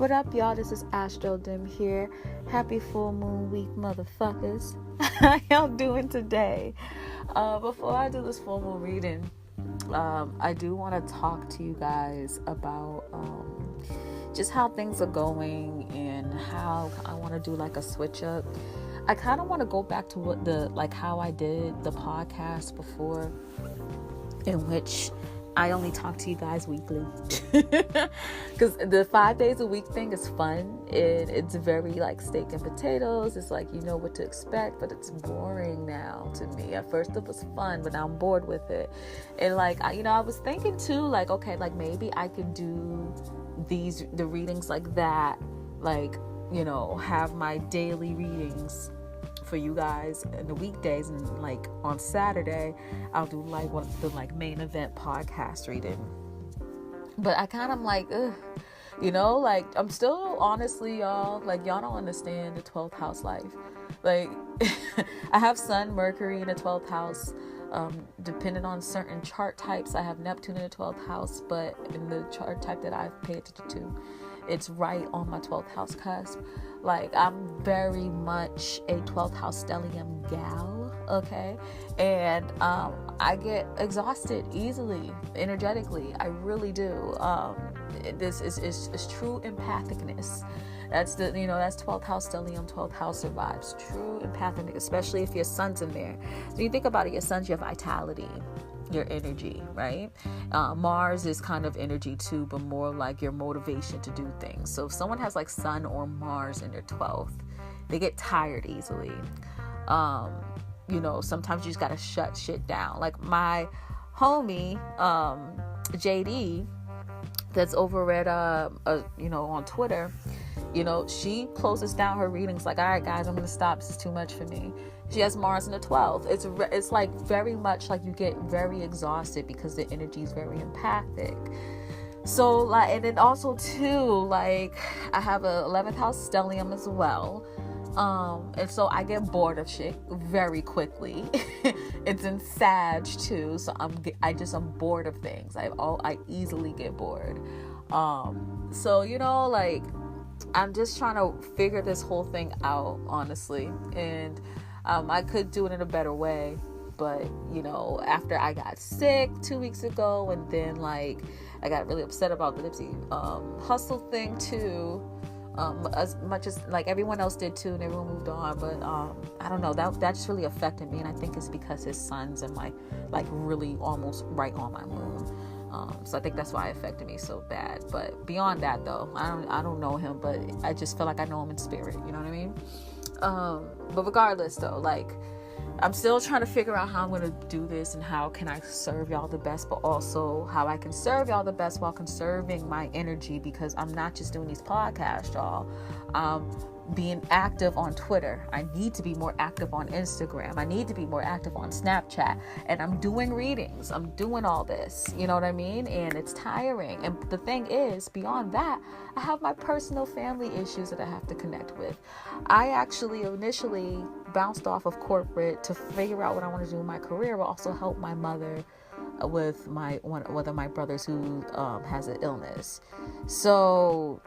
What up, y'all? This is ASTRODIM'S here. Happy full moon week, motherfuckers. How y'all doing today? Before I do this full moon reading, I do want to talk to you guys about just how things are going and how I want to do like a switch up. I kind of want to go back to how I did the podcast before, in which I only talk to you guys weekly, because the 5 days a week thing is fun. It's very like steak and potatoes. It's like, you know what to expect, but it's boring now to me. At first it was fun, but now I'm bored with it. And I was thinking too, like, okay, like maybe I could do the readings like that, like, have my daily readings for you guys in the weekdays, and like on Saturday I'll do like one of the like main event podcast reading. But I kind of like, like I'm still, honestly, y'all don't understand the 12th house life. Like I have Sun, Mercury in the 12th house. Depending on certain chart types, I have Neptune in the 12th house, but in the chart type that I've paid attention to, it's right on my 12th house cusp. Like, I'm very much a 12th house stellium gal, okay? And I get exhausted easily, energetically. I really do. This is true empathicness. That's that's 12th house stellium, 12th house survives. True empathic, especially if your sun's in there. So you think about it, your sun's your vitality, your energy, right? Mars is kind of energy too, but more like your motivation to do things. So if someone has like Sun or Mars in their 12th, they get tired easily. Sometimes you just gotta shut shit down. Like my homie, JD, that's over at on Twitter. She closes down her readings like, all right, guys, I'm gonna stop. This is too much for me. She has Mars in the 12th. It's like very much like you get very exhausted because the energy is very empathic. So like, and then also too, like I have a 11th house stellium as well. And so I get bored of shit very quickly. It's in Sag too, so I'm bored of things. I easily get bored. So like I'm just trying to figure this whole thing out, honestly, and I could do it in a better way, but after I got sick 2 weeks ago, and then like I got really upset about the Nipsey Hussle thing too. As much as like everyone else did too, and everyone moved on, but I don't know, that just really affected me, and I think it's because his son's in my like really almost right on my moon. So I think that's why it affected me so bad. But beyond that though, I don't know him, but I just feel like I know him in spirit, you know what I mean? But regardless though, like I'm still trying to figure out how I'm going to do this and how can I serve y'all the best, but also how I can serve y'all the best while conserving my energy, because I'm not just doing these podcasts, y'all. Being active on Twitter. I need to be more active on Instagram. I need to be more active on Snapchat. And I'm doing readings. I'm doing all this. You know what I mean? And it's tiring. And the thing is, beyond that, I have my personal family issues that I have to connect with. I actually initially bounced off of corporate to figure out what I want to do in my career, but also help my mother with one of my brothers who has an illness. So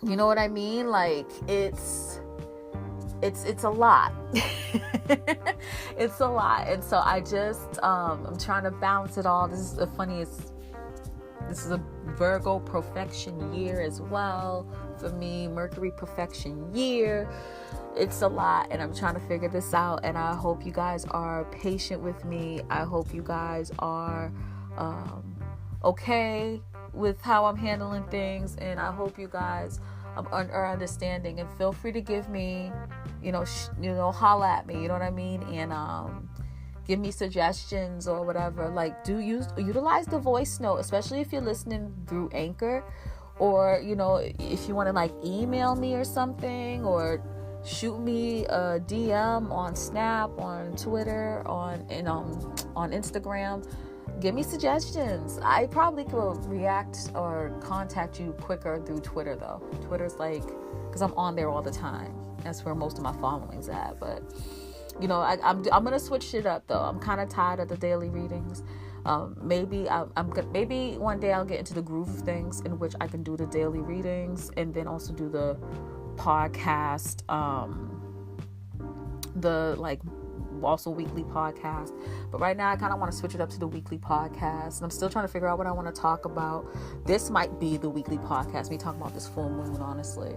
you know what I mean? Like it's a lot. It's a lot. And so I just I'm trying to balance it all. This is the funniest. This is a Virgo perfection year as well for me. Mercury perfection year. It's a lot, and I'm trying to figure this out, and I hope you guys are patient with me. I hope you guys are okay with how I'm handling things, and I hope you guys are understanding, and feel free to give me, holla at me, you know what I mean, and give me suggestions or whatever. Like, utilize the voice note, especially if you're listening through Anchor, or if you want to like email me or something, or shoot me a DM on Snap, on Twitter, on Instagram. Give me suggestions. I probably could react or contact you quicker through Twitter though. Twitter's like, because I'm on there all the time. That's where most of my following's at. But I'm gonna switch it up though. I'm kind of tired of the daily readings. Maybe maybe one day I'll get into the groove of things in which I can do the daily readings and then also do the podcast, also weekly podcast. But right now I kind of want to switch it up to the weekly podcast, and I'm still trying to figure out what I want to talk about. This might be the weekly podcast, me talking about this full moon, honestly.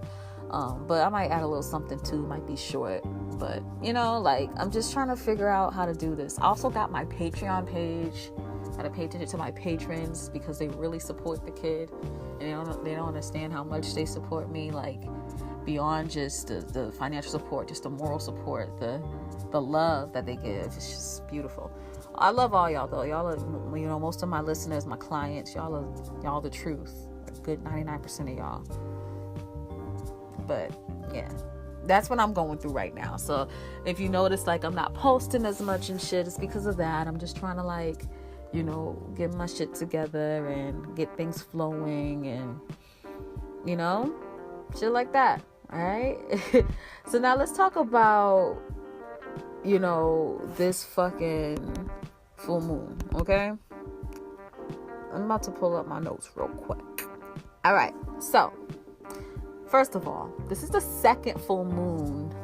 But I might add a little something too. It might be short, but I'm just trying to figure out how to do this. I also got my Patreon page. I gotta pay attention to my patrons because they really support the kid, and they don't understand how much they support me, like beyond just the financial support, just the moral support, the love that they give. It's just beautiful. I love all y'all though. Y'all are, most of my listeners, my clients, y'all the truth. A good 99% of y'all. But yeah, that's what I'm going through right now. So if you notice, like, I'm not posting as much and shit, it's because of that. I'm just trying to get my shit together and get things flowing and shit like that. All right. So now let's talk about this fucking full moon. Okay, I'm about to pull up my notes real quick. All right, so first of all, this is the second full moon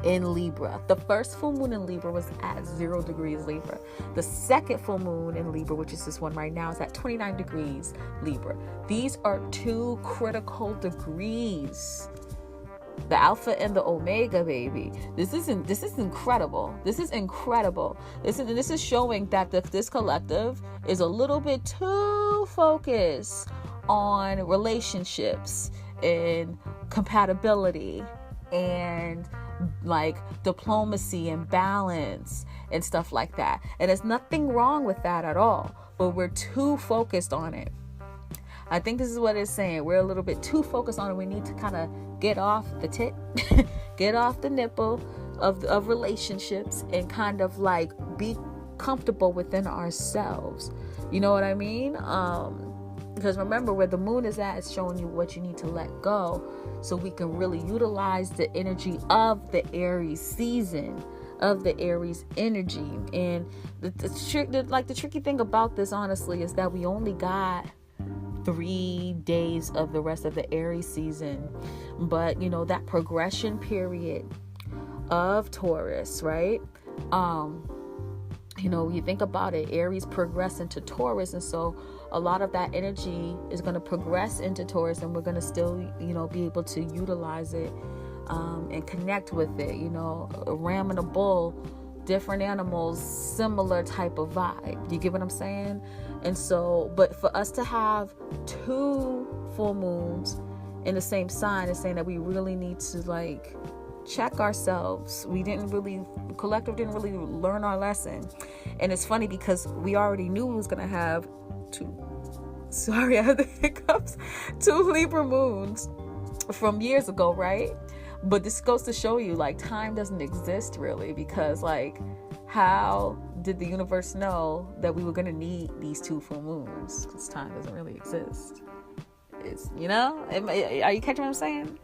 in Libra. The first full moon in Libra was at 0 degrees Libra. The second full moon in Libra, which is this one right now, is at 29 degrees Libra. These are 2 critical degrees. The alpha and the omega, baby. This is incredible. This is incredible. This is showing that this collective is a little bit too focused on relationships and compatibility and like diplomacy and balance and stuff like that. And there's nothing wrong with that at all, but we're too focused on it. I think this is what it's saying. We're a little bit too focused on it. We need to kind of get off the tit, get off the nipple of relationships and kind of like be comfortable within ourselves. You know what I mean? Because remember, where the moon is at, it's showing you what you need to let go so we can really utilize the energy of the Aries season, of the Aries energy. And the tricky thing about this, honestly, is that we only got 3 days of the rest of the Aries season. But that progression period of Taurus, right? You think about it, Aries progress into Taurus, and so a lot of that energy is going to progress into Taurus, and we're going to still be able to utilize it and connect with it. A ram and a bull, different animals, similar type of vibe. You get what I'm saying? And so, but for us to have 2 full moons in the same sign is saying that we really need to check ourselves. Collective didn't really learn our lesson. And it's funny because we already knew we was going to have 2 Libra moons from years ago, right? But this goes to show you, time doesn't exist really, because how did the universe know that we were going to need these 2 full moons? Because time doesn't really exist. It's, are you catching what I'm saying?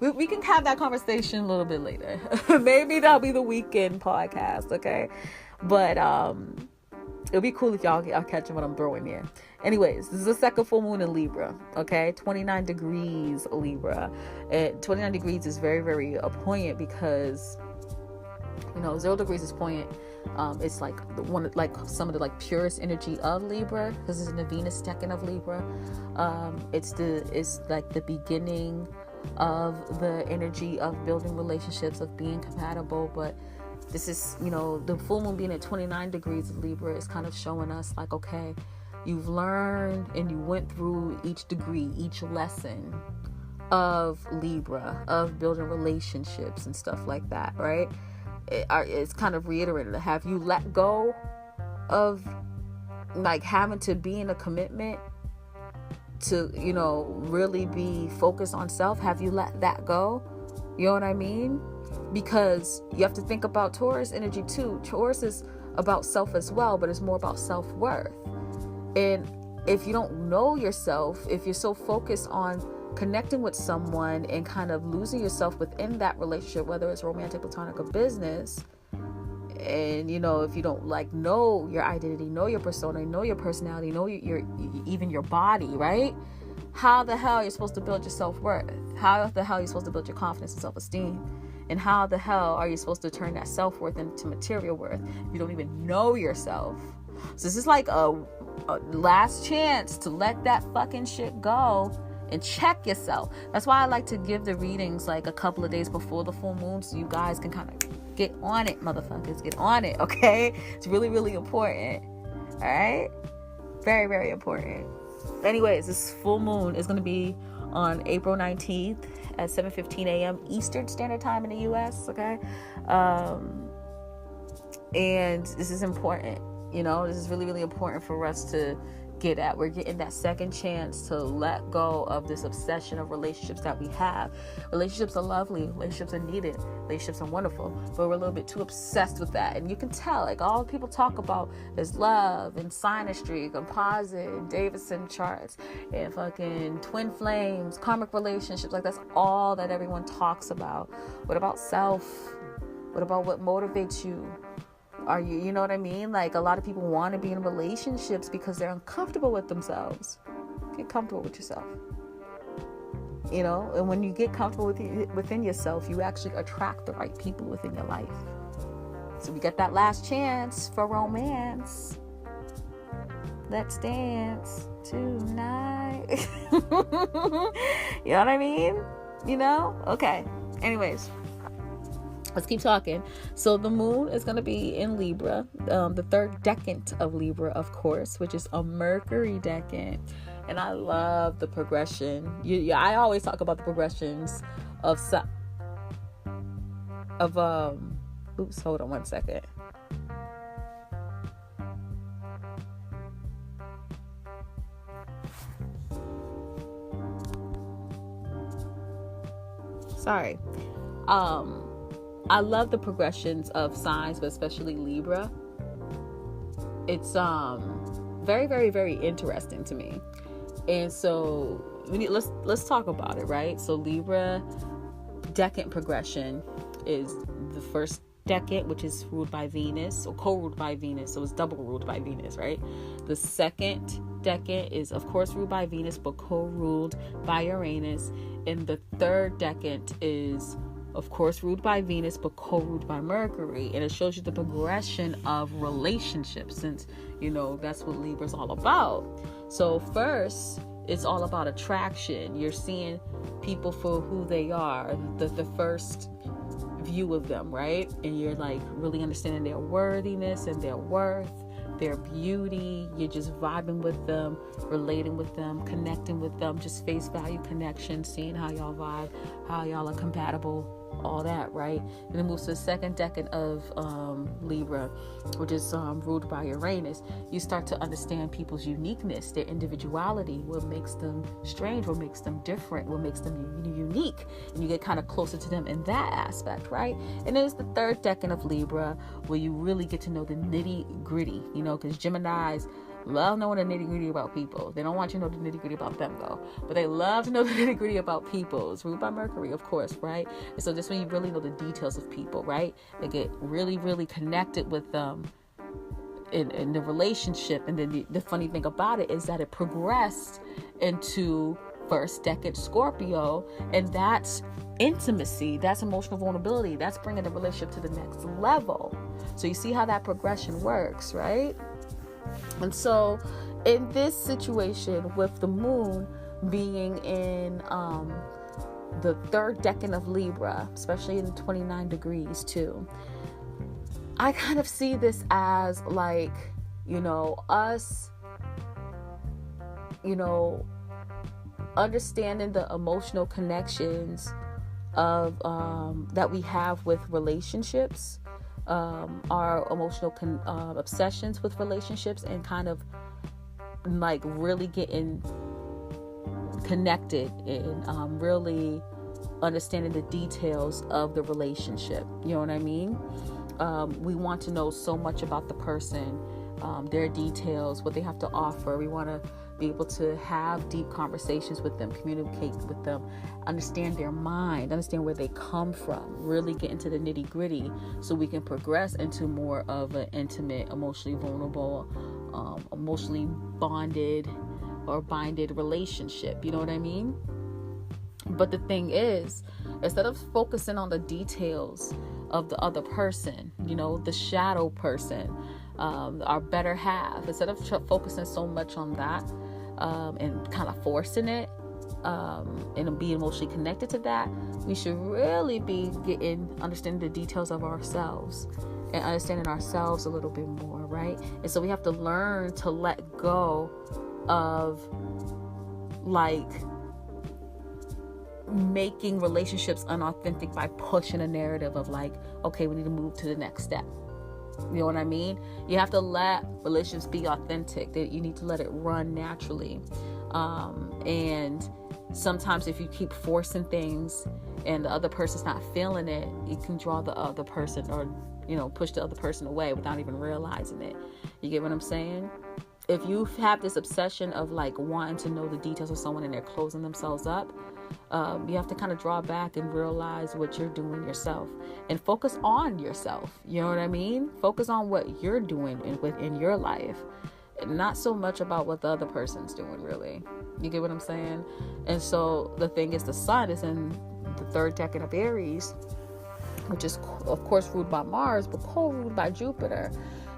We can have that conversation a little bit later. Maybe that'll be the weekend podcast, okay? But it'll be cool if y'all catching what I'm throwing here. Anyways, this is the second full moon in Libra, okay? 29 degrees Libra. And 29 degrees is very, very poignant because 0 degrees is poignant. It's some of the purest energy of Libra, because it's in the Venus decan of Libra. It's the beginning of the energy of building relationships, of being compatible. But this is, the full moon being at 29 degrees of Libra is kind of showing us okay, you've learned and you went through each degree, each lesson of Libra, of building relationships and stuff like that, right? It's kind of reiterated. Have you let go of having to be in a commitment to really be focused on self? Have you let that go? You know what I mean? Because you have to think about Taurus energy too. Taurus is about self as well, but it's more about self-worth. And if you don't know yourself, if you're so focused on connecting with someone and kind of losing yourself within that relationship, whether it's romantic, platonic, or business, And if you don't like know your identity, know your persona, know your personality, know your even your body, right? How the hell are you supposed to build your self-worth? How the hell are you supposed to build your confidence and self-esteem? And how the hell are you supposed to turn that self-worth into material worth if you don't even know yourself? So this is like a last chance to let that fucking shit go and check yourself. That's why I like to give the readings like a couple of days before the full moon, so you guys can kind of get on it, motherfuckers. Get on it, okay? It's really, really important. All right? Very, very important. Anyways, this full moon is going to be on April 19th at 7:15 a.m. Eastern Standard Time in the U.S., okay? And this is important. This is really, really important for us to get at. We're getting that second chance to let go of this obsession of relationships that we have. Relationships are lovely. Relationships are needed. Relationships are wonderful. But we're a little bit too obsessed with that. And you can tell, like, all people talk about is love and synastry, composite, and Davidson charts, and fucking twin flames, karmic relationships. Like, that's all that everyone talks about. What about self? What about what motivates you? Are you know what I mean? Like, a lot of people want to be in relationships because they're uncomfortable with themselves. Get comfortable with yourself. And when you get comfortable within yourself, you actually attract the right people within your life. So we get that last chance for romance. Let's dance tonight. You know what I mean? Okay. Anyways. Let's keep talking. So the moon is going to be in Libra, the third decan of Libra, of course, which is a Mercury decan. And I love the progression. I always talk about the progressions of oops, hold on one second. Sorry. I love the progressions of signs, but especially Libra. It's very, very, very interesting to me. And so let's talk about it, right? So Libra decan progression is the first decan, which is ruled by Venus, or co-ruled by Venus. So it's double ruled by Venus, right? The second decan is, of course, ruled by Venus, but co-ruled by Uranus. And the third decan is, of course, ruled by Venus, but co-ruled by Mercury. And it shows you the progression of relationships, since, that's what Libra's all about. So first, it's all about attraction. You're seeing people for who they are, the first view of them, right? And you're like really understanding their worthiness and their worth, their beauty. You're just vibing with them, relating with them, connecting with them, just face value connection, seeing how y'all vibe, how y'all are compatible, all that, right? And it moves to the second decan of Libra, which is ruled by Uranus. You start to understand people's uniqueness, their individuality, what makes them strange, what makes them different, what makes them unique, and you get kind of closer to them in that aspect, right? And then it's the third decan of Libra, where you really get to know the nitty gritty, because Geminis love knowing the nitty-gritty about people. They don't want you to know the nitty-gritty about them, though. But they love to know the nitty-gritty about people. It's ruled by Mercury, of course, right? And so this when you really know the details of people, right? They get really, really connected with them in the relationship. And then the funny thing about it is that it progressed into first decan Scorpio, and that's intimacy, that's emotional vulnerability, that's bringing the relationship to the next level. So you see how that progression works, right? And so in this situation, with the moon being in the third decan of Libra, especially in 29 degrees too, I kind of see this as like, us, understanding the emotional connections of that we have with relationships, our emotional obsessions with relationships, and kind of like really getting connected and really understanding the details of the relationship. You know what I mean? We want to know so much about the person, their details, what they have to offer. We want to be able to have deep conversations with them, communicate with them, understand their mind, understand where they come from, really get into the nitty gritty so we can progress into more of an intimate, emotionally vulnerable, emotionally bonded or binded relationship. You know what I mean? But the thing is, instead of focusing on the details of the other person, you know, the shadow person, our better half, instead of focusing so much on that and kind of forcing it and being emotionally connected to that, we should really be understanding the details of ourselves and understanding ourselves a little bit more, right? And so we have to learn to let go of like making relationships unauthentic by pushing a narrative of like, okay, we need to move to the next step. You know what I mean? You have to let relationships be authentic. You need to let it run naturally. And sometimes if you keep forcing things and the other person's not feeling it, you can draw the other person or, you know, push the other person away without even realizing it. You get what I'm saying? If you have this obsession of like wanting to know the details of someone and they're closing themselves up, you have to kind of draw back and realize what you're doing yourself and focus on yourself. You know what I mean? Focus on what you're doing in your life, not so much about what the other person's doing, really. You get what I'm saying? And so the thing is, the sun is in the third decan of Aries, which is of course ruled by Mars, but co-ruled by Jupiter.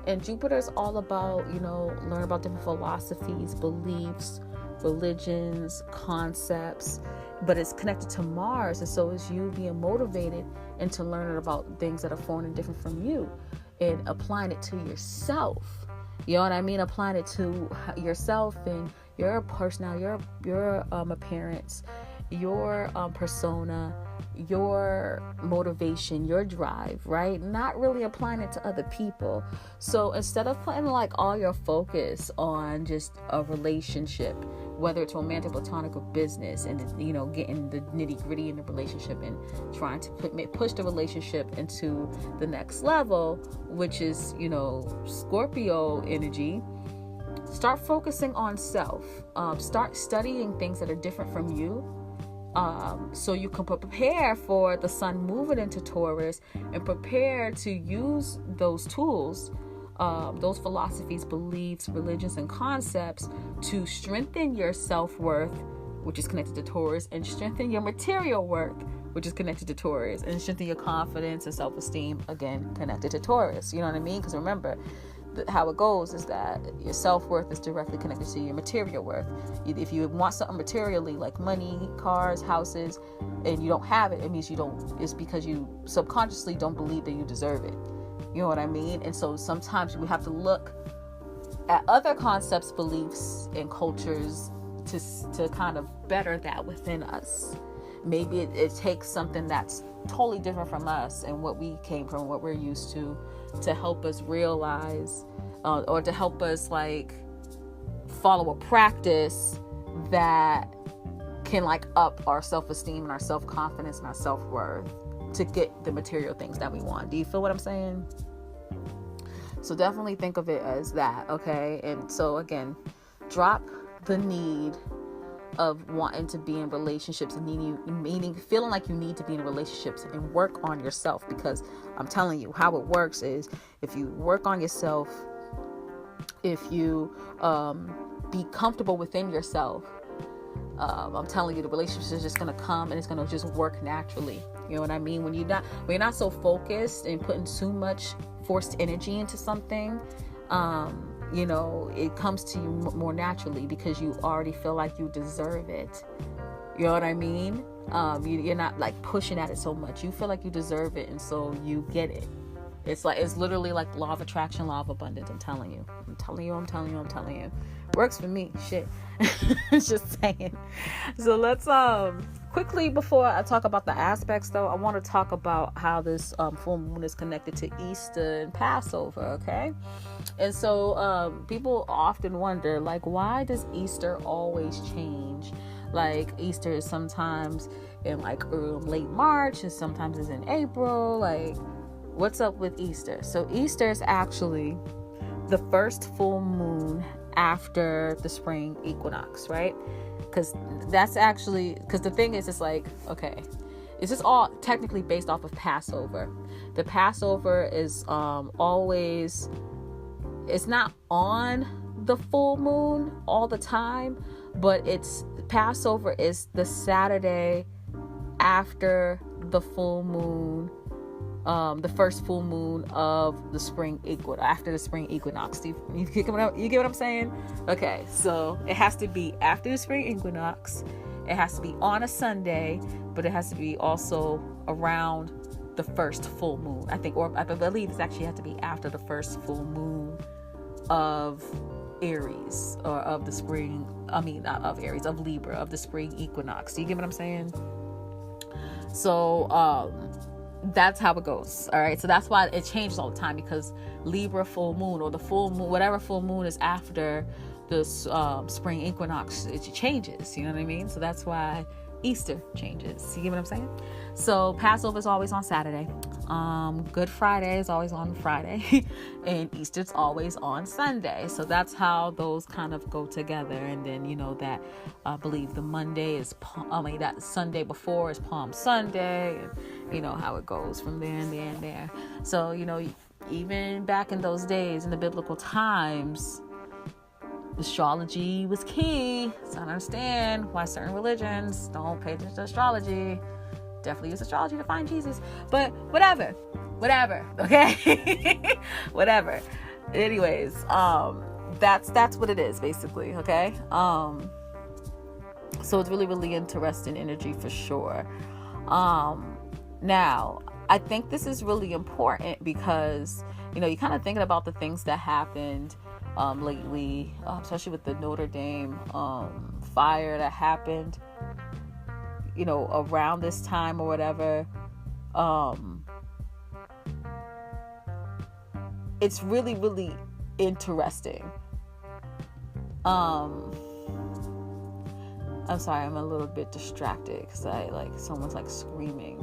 And Jupiter is all about, you know, learn about different philosophies, beliefs, religions, concepts, but it's connected to Mars. And so is you being motivated into learning about things that are foreign and different from you and applying it to yourself. You know what I mean? Applying it to yourself and your personality, your appearance, your persona, your motivation, your drive, right? Not really applying it to other people. So instead of putting like all your focus on just a relationship, whether it's romantic, platonic, or business, and, you know, getting the nitty gritty in the relationship and trying to push the relationship into the next level, which is, you know, Scorpio energy, start focusing on self. Start studying things that are different from you. So you can prepare for the sun moving into Taurus and prepare to use those tools, those philosophies, beliefs, religions, and concepts to strengthen your self-worth, which is connected to Taurus, and strengthen your material worth, which is connected to Taurus, and strengthen your confidence and self-esteem, again, connected to Taurus. You know what I mean? Because remember, how it goes is that your self-worth is directly connected to your material worth. If you want something materially like money, cars, houses, and you don't have it, it means it's because you subconsciously don't believe that you deserve it. You know what I mean? And so sometimes we have to look at other concepts, beliefs, and cultures to kind of better that within us. Maybe it takes something that's totally different from us and what we came from, what we're used to help us realize or to help us like follow a practice that can like up our self-esteem and our self-confidence and our self-worth to get the material things that we want. Do you feel what I'm saying? So definitely think of it as that, okay? And so again, drop the need of wanting to be in relationships and meaning feeling like you need to be in relationships, and work on yourself, because I'm telling you how it works is if you work on yourself, if you be comfortable within yourself, I'm telling you the relationship is just going to come and it's going to just work naturally. You know what I mean? When you're not so focused and putting too much forced energy into something, you know, it comes to you more naturally because you already feel like you deserve it. You know what I mean? You're not like pushing at it so much. You feel like you deserve it, and so you get it. It's literally like law of attraction, law of abundance. I'm telling you. Works for me. Shit. Just saying. So let's quickly, before I talk about the aspects though, I want to talk about how this full moon is connected to Easter and Passover, okay? And so people often wonder, like, why does Easter always change? Like, Easter is sometimes in like late March and sometimes it's in April. Like, what's up with Easter? So Easter is actually the first full moon after the spring equinox, right? Because the thing is, it's like, okay, this is all technically based off of Passover. The Passover is always, it's not on the full moon all the time, but Passover is the Saturday after the full moon, the first full moon of the spring equinox, after the spring equinox. You get what I'm saying? Okay, so it has to be after the spring equinox. It has to be on a Sunday, but it has to be also around the first full moon, I think, or I believe it's actually had to be after the first full moon of Aries, or of the spring, not of Aries, of Libra, of the spring equinox. Do you get what I'm saying? So that's how it goes. All right, so that's why it changes all the time, because Libra full moon, or the full moon, whatever full moon is after the spring equinox, it changes. You know what I mean? So that's why Easter changes. You get what I'm saying? So Passover is always on Saturday. Good Friday is always on Friday, and Easter's always on Sunday. So that's how those kind of go together. And then, that I believe the Monday is, that Sunday before is Palm Sunday, and how it goes from there and there and there. So, even back in those days, in the biblical times, astrology was key. So I understand why certain religions don't pay attention to astrology. Definitely use astrology to find Jesus, but whatever, okay. Whatever. Anyways, that's what it is, basically. Okay. So it's really, really interesting energy for sure. Now I think this is really important because you're kind of thinking about the things that happened lately, especially with the Notre Dame fire that happened, around this time or whatever. It's really, really interesting. I'm sorry, I'm a little bit distracted because someone's screaming,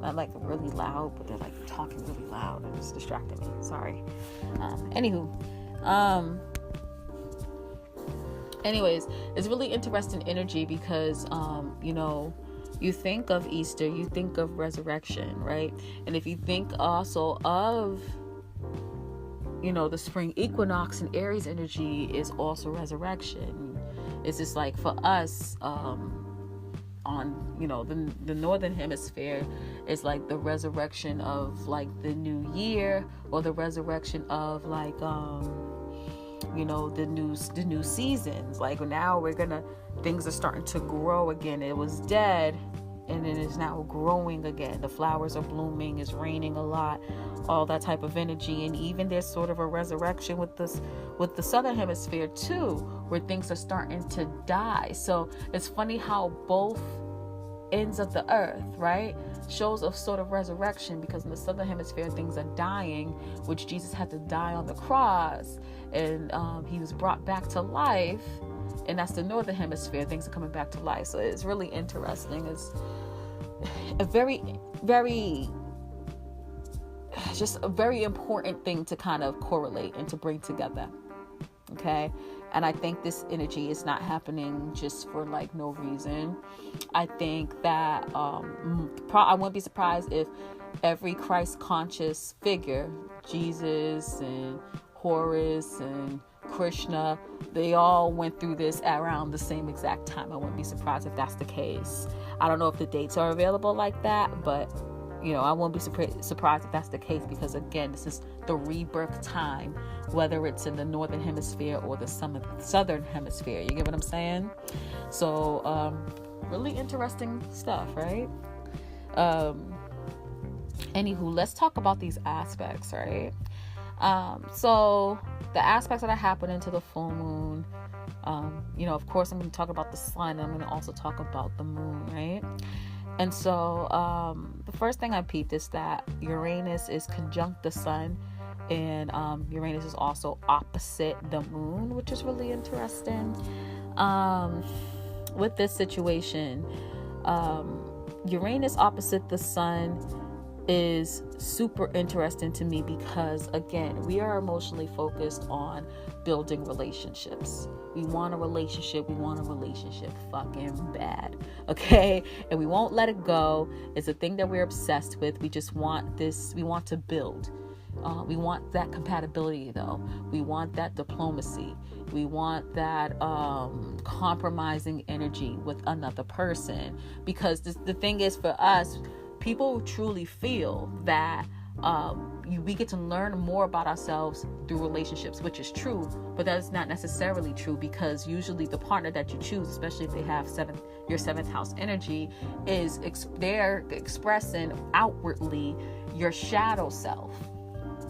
not really loud, but they're talking really loud, and it's distracting me. Sorry. Anyways, it's really interesting energy because, you think of Easter, you think of resurrection, right? And if you think also of, the spring equinox and Aries energy is also resurrection. It's just for us, on, the northern hemisphere, is the resurrection of the new year, or the resurrection of the new seasons. Now things are starting to grow again. It was dead, and it is now growing again. The flowers are blooming, it's raining a lot, all that type of energy. And even there's sort of a resurrection with the southern hemisphere too, where things are starting to die. So it's funny how both ends of the earth, right, shows a sort of resurrection, because in the southern hemisphere things are dying, which Jesus had to die on the cross, and he was brought back to life. And that's the northern hemisphere, things are coming back to life. So it's really interesting. It's a very, very, just a very important thing to kind of correlate and to bring together. Okay. And I think this energy is not happening just for no reason. I think that I wouldn't be surprised if every Christ conscious figure, Jesus and Horus and Krishna, they all went through this around the same exact time. I wouldn't be surprised if that's the case. I don't know if the dates are available like that, but I won't be surprised if that's the case, because again, this is the rebirth time, whether it's in the northern hemisphere or the southern hemisphere. You get what I'm saying? So really interesting stuff, right? Anywho, let's talk about these aspects, right? So the aspects that are happening to the full moon, of course I'm going to talk about the sun, and I'm going to also talk about the moon, right? And so the first thing I peeped is that Uranus is conjunct the sun, and Uranus is also opposite the moon, which is really interesting. With this situation, Uranus opposite the sun is super interesting to me because, again, we are emotionally focused on building relationships. We want a relationship fucking bad, okay? And we won't let it go. It's a thing that we're obsessed with. We just want this, we want to build. We want that compatibility, though. We want that diplomacy. We want that compromising energy with another person. Because the thing is, for us, people truly feel that we get to learn more about ourselves through relationships, which is true, but that is not necessarily true, because usually the partner that you choose, especially if they have your seventh house energy, is they're expressing outwardly your shadow self.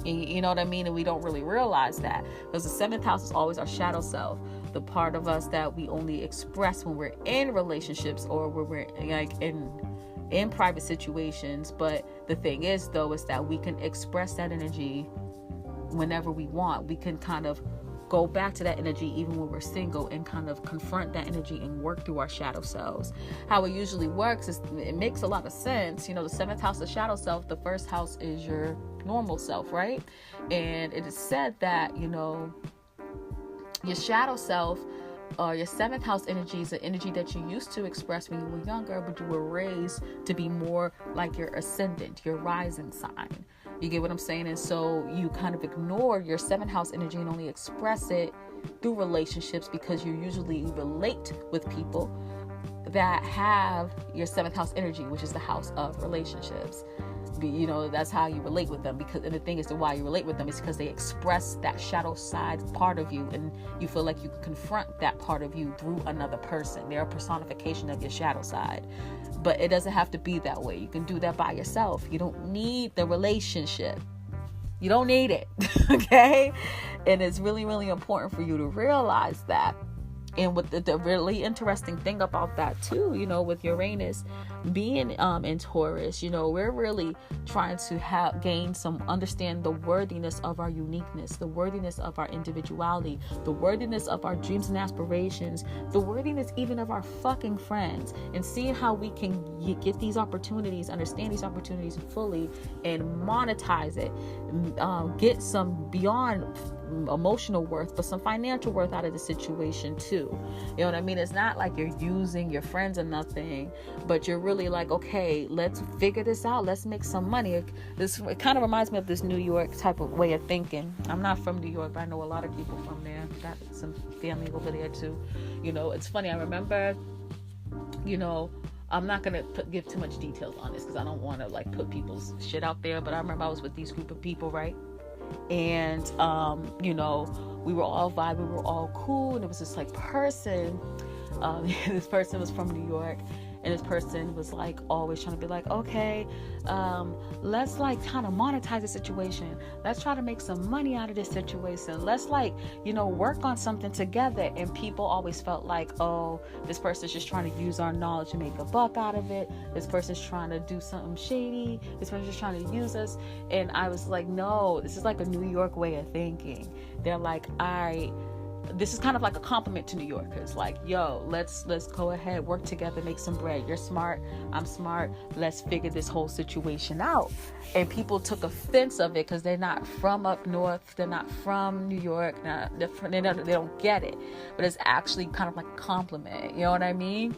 You know what I mean? And we don't really realize that, because the seventh house is always our shadow self, the part of us that we only express when we're in relationships or when we're like in private situations. But the thing is, though, is that we can express that energy whenever we want. We can kind of go back to that energy even when we're single and kind of confront that energy and work through our shadow selves. How it usually works is, it makes a lot of sense. You know, the seventh house is shadow self. The first house is your normal self, right? And it is said that, you know, your shadow self, your seventh house energy is an energy that you used to express when you were younger, but you were raised to be more like your ascendant, your rising sign. You get what I'm saying? And so you kind of ignore your seventh house energy and only express it through relationships, because you usually relate with people that have your seventh house energy, which is the house of relationships. You know, that's how you relate with them. Because, and the thing is, why you relate with them is because they express that shadow side part of you, and you feel like you can confront that part of you through another person. They're a personification of your shadow side. But it doesn't have to be that way. You can do that by yourself. You don't need the relationship. You don't need it. Okay? And it's really, really important for you to realize that. And with the really interesting thing about that too, you know, with Uranus being in Taurus, you know, we're really trying to understand the worthiness of our uniqueness, the worthiness of our individuality, the worthiness of our dreams and aspirations, the worthiness even of our fucking friends, and seeing how we can get these opportunities, understand these opportunities fully, and monetize it, get some beyond emotional worth, but some financial worth out of the situation too. You know what I mean? It's not like you're using your friends or nothing, but you're really like, okay, let's figure this out. Let's make some money. It kind of reminds me of this New York type of way of thinking. I'm not from New York, but I know a lot of people from there. Got some family over there too. You know, it's funny. I remember, you know, I'm not going to give too much details on this because I don't want to like put people's shit out there. But I remember I was with these group of people, right? And, you know, we were all vibing, we were all cool. And it was this like person, this person was from New York, and this person was like always trying to be like, okay, let's like kind of monetize the situation. Let's try to make some money out of this situation. Let's like, you know, work on something together. And people always felt like, oh, this person's just trying to use our knowledge and make a buck out of it. This person's trying to do something shady. This person's just trying to use us. And I was like, no, this is like a New York way of thinking. They're like, this is kind of like a compliment to New Yorkers. Like, yo, let's go ahead, work together, make some bread. You're smart, I'm smart. Let's figure this whole situation out. And people took offense of it because they're not from up north. They're not from New York. They don't get it. But it's actually kind of like a compliment. You know what I mean?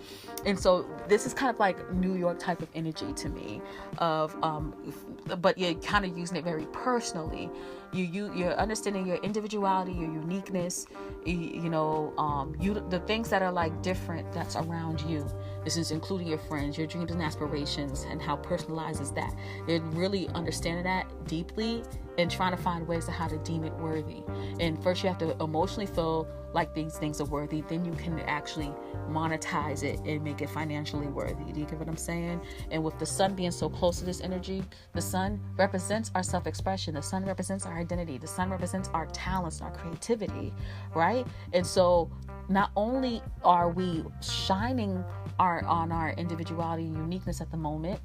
And so this is kind of like New York type of energy to me. But you're kind of using it very personally. You're understanding your individuality, your uniqueness, the things that are like different that's around you. This is including your friends, your dreams and aspirations, and how personalized is that. You're really understanding that deeply and trying to find ways of how to deem it worthy. And first you have to emotionally feel like these things are worthy, then you can actually monetize it and make it financially worthy. Do you get what I'm saying? And with the sun being so close to this energy, the sun represents our self-expression. The sun represents our identity. The sun represents our talents, our creativity, right? And so not only are we shining on our individuality and uniqueness at the moment,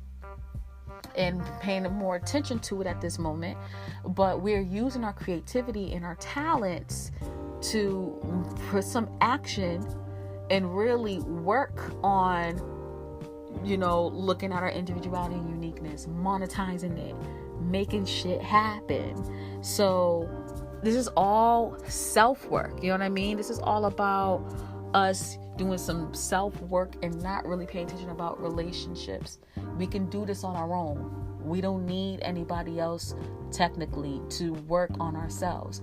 and paying more attention to it at this moment, but we're using our creativity and our talents to put some action and really work on looking at our individuality and uniqueness, monetizing it, making shit happen. So this is all self-work. You know what I mean? This is all about us doing some self-work and not really paying attention about relationships. We can do this on our own. We don't need anybody else technically to work on ourselves.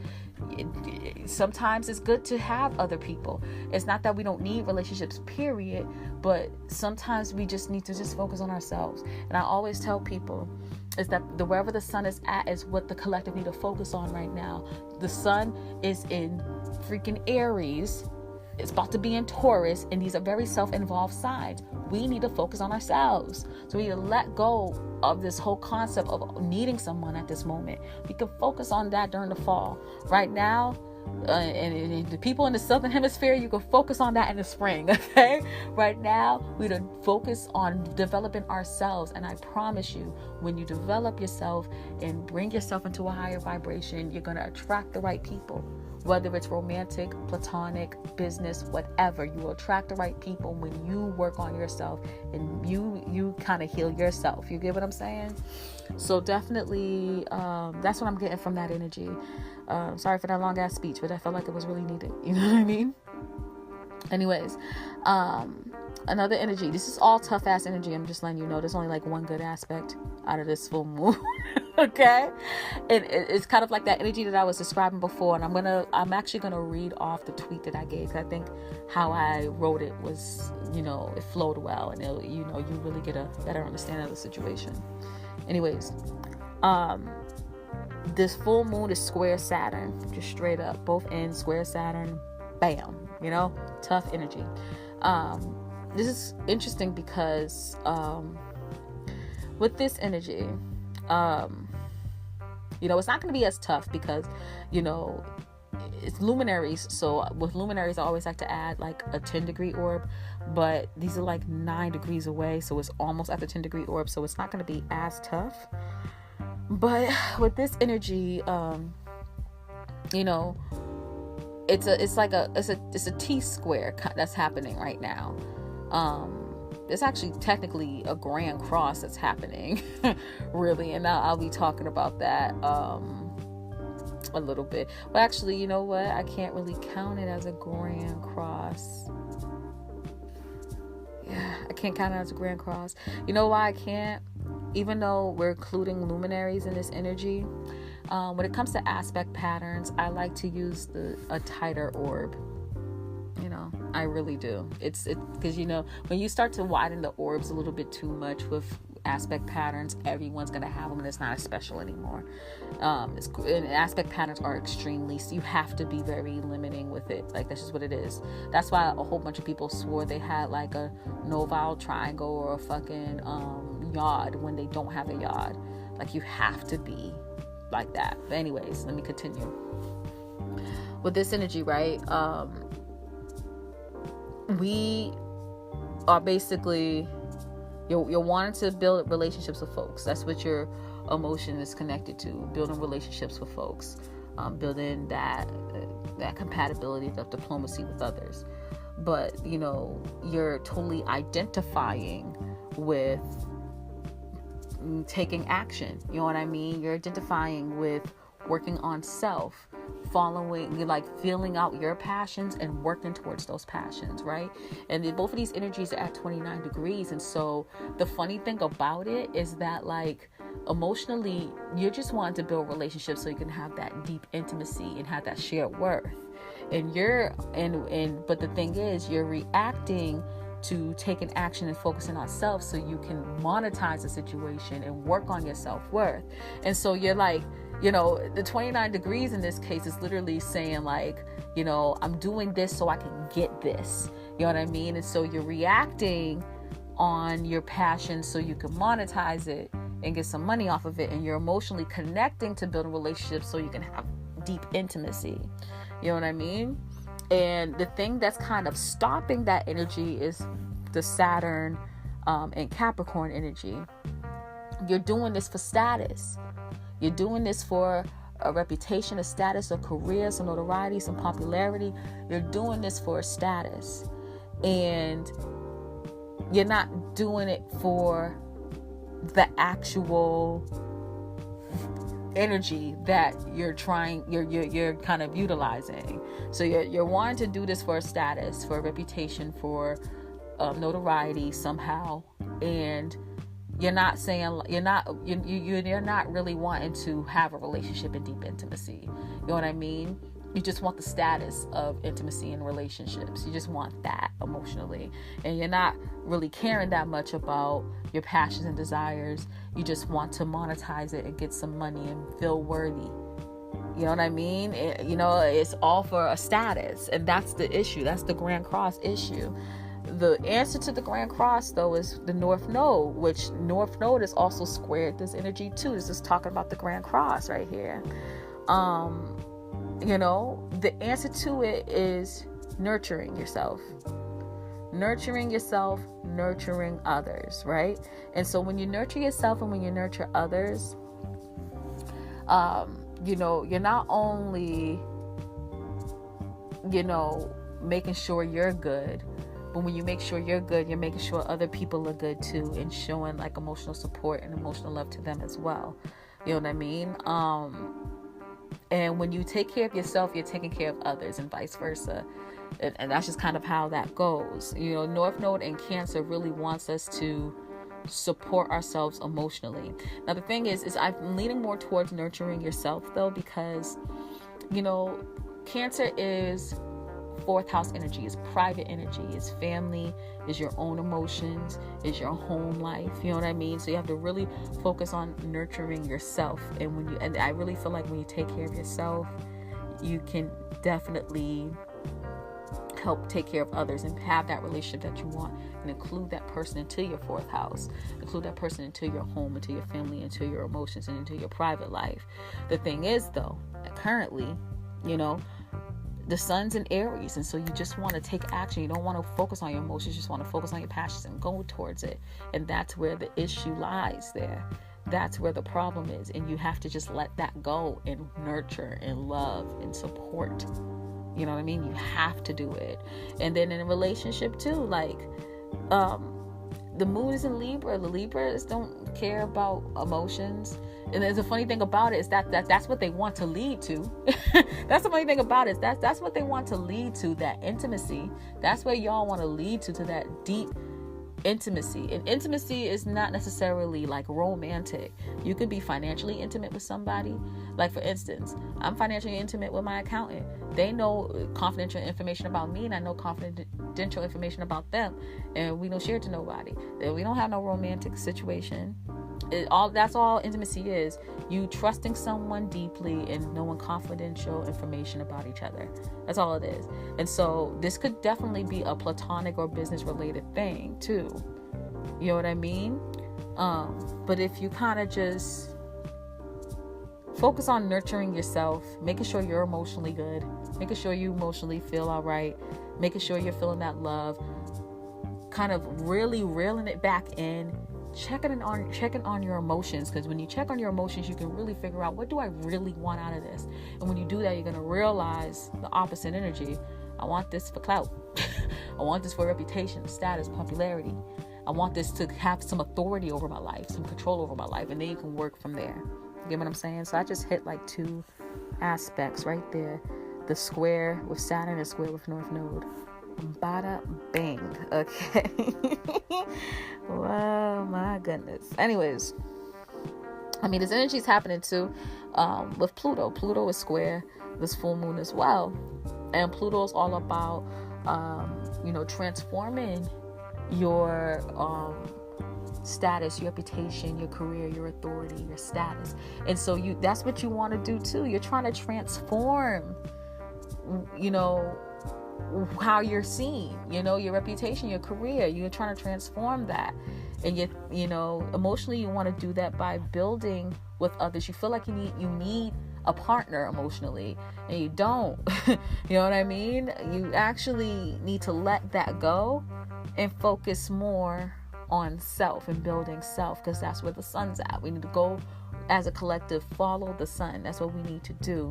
Sometimes it's good to have other people. It's not that we don't need relationships, period, but sometimes we just need to just focus on ourselves. And I always tell people is that wherever the sun is at is what the collective need to focus on right now. The sun is in freaking Aries. It's about to be in Taurus, and these are very self-involved signs. We need to focus on ourselves. So we need to let go of this whole concept of needing someone at this moment. We can focus on that during the fall. Right now, and the people in the southern hemisphere, you can focus on that in the spring, okay? Right now, we need to focus on developing ourselves. And I promise you, when you develop yourself and bring yourself into a higher vibration, you're going to attract the right people. Whether it's romantic, platonic, business, whatever, you will attract the right people when you work on yourself and you kind of heal yourself. You get what I'm saying? So definitely, that's what I'm getting from that energy. Sorry for that long ass speech, but I felt like it was really needed. You know what I mean? Anyways, another energy. This is all tough ass energy. I'm just letting you know there's only like one good aspect out of this full moon. Okay, it's kind of like that energy that I was describing before, and I'm actually gonna read off the tweet that I gave, because I think how I wrote it was, it flowed well, and you really get a better understanding of the situation. Anyways, this full moon is square Saturn, just straight up, both ends square Saturn, bam, tough energy. This is interesting because with this energy, it's not going to be as tough because, it's luminaries. So with luminaries, I always like to add like a 10-degree orb, but these are like 9 degrees away. So it's almost at the 10-degree orb. So it's not going to be as tough. But with this energy, it's a T-square that's happening right now. It's actually technically a grand cross that's happening, really, and I'll be talking about that a little bit. But actually, you know what? I can't really count it as a grand cross. Yeah, I can't count it as a grand cross. You know why I can't? Even though we're including luminaries in this energy, when it comes to aspect patterns, I like to use a tighter orb. I really do. It's because when you start to widen the orbs a little bit too much with aspect patterns, everyone's gonna have them, and it's not as special anymore. And aspect patterns are extremely, so you have to be very limiting with it. Like, that's just what it is. That's why a whole bunch of people swore they had like a novile triangle or a fucking yod when they don't have a yod. Like, you have to be like that. But anyways, let me continue with this energy, right? We are basically, you're wanting to build relationships with folks. That's what your emotion is connected to, building relationships with folks, building that compatibility, that diplomacy with others. But you're totally identifying with taking action. You know what I mean? You're identifying with working on self, feeling out your passions and working towards those passions, right? And both of these energies are at 29 degrees. And so the funny thing about it is that, like, emotionally, you're just wanting to build relationships so you can have that deep intimacy and have that shared worth. But the thing is, you're reacting to taking action and focusing on self so you can monetize the situation and work on your self-worth. And so you're like, the 29 degrees in this case is literally saying, like, I'm doing this so I can get this. You know what I mean? And so you're reacting on your passion so you can monetize it and get some money off of it. And you're emotionally connecting to building relationships so you can have deep intimacy. You know what I mean? And the thing that's kind of stopping that energy is the Saturn and Capricorn energy. You're doing this for status. You're doing this for a reputation, a status, a career, some notoriety, some popularity. You're doing this for a status. And you're not doing it for the actual energy that you're kind of utilizing. So you're wanting to do this for a status, for a reputation, for notoriety somehow, and you're not really wanting to have a relationship in deep intimacy. You know what I mean? You just want the status of intimacy in relationships. You just want that emotionally. And you're not really caring that much about your passions and desires. You just want to monetize it and get some money and feel worthy. You know what I mean? It's all for a status. And that's the issue. That's the Grand Cross issue. The answer to the Grand Cross, though, is the North Node, which North Node is also squared this energy too. This is talking about the Grand Cross right here. The answer to it is nurturing yourself, nurturing others, right? And so when you nurture yourself and when you nurture others, you're not only, making sure you're good, but when you make sure you're good, you're making sure other people are good too, and showing like emotional support and emotional love to them as well. You know what I mean? And when you take care of yourself, you're taking care of others, and vice versa. And that's just kind of how that goes. North Node and Cancer really wants us to support ourselves emotionally. Now, the thing is I'm leaning more towards nurturing yourself, though, because, Cancer is fourth house energy, is private energy, is family, is your own emotions, is your home life. You know what I mean? So you have to really focus on nurturing yourself. And I really feel like when you take care of yourself, you can definitely help take care of others and have that relationship that you want, and include that person into your fourth house, include that person into your home, into your family, into your emotions, and into your private life. The thing is, though, currently, the sun's in Aries, and so you just want to take action. You don't want to focus on your emotions, you just want to focus on your passions and go towards it. And that's where the issue lies there. That's where the problem is. And you have to just let that go and nurture and love and support. You know what I mean? You have to do it. And then in a relationship too, like the moon is in Libra. The Libras don't care about emotions. And there's a funny thing about it is that's what they want to lead to. That's the funny thing about it. That's what they want to lead to, that intimacy. That's where y'all want to lead to that deep intimacy. And intimacy is not necessarily like romantic. You could be financially intimate with somebody. Like, for instance, I'm financially intimate with my accountant. They know confidential information about me, and I know confidential information about them, and we don't share it to nobody. We don't have no romantic situation. That's all intimacy is. You trusting someone deeply and knowing confidential information about each other. That's all it is. And so this could definitely be a platonic or business related thing too. You know what I mean? But if you kind of just focus on nurturing yourself, making sure you're emotionally good, making sure you emotionally feel all right, making sure you're feeling that love, kind of really reeling it back in, checking on your emotions, because when you check on your emotions, you can really figure out, what do I really want out of this? And when you do that, you're going to realize the opposite energy. I want this for clout. I want this for reputation, status, popularity. I want this to have some authority over my life, some control over my life, and then you can work from there. You get what I'm saying? So I just hit like two aspects right there. The square with Saturn and square with North Node. Bada bang. Okay. Wow, my goodness. Anyways, I mean, this energy is happening too with Pluto. Pluto is square this full moon as well, and Pluto is all about transforming your status, your reputation, your career, your authority, your status. And so that's what you want to do too. You're trying to transform how you're seen, your reputation, your career. You're trying to transform that. And emotionally you want to do that by building with others. You feel like you need a partner emotionally, and you don't. You know what I mean? You actually need to let that go and focus more on self and building self, because that's where the sun's at. We need to go as a collective, follow the sun. That's what we need to do.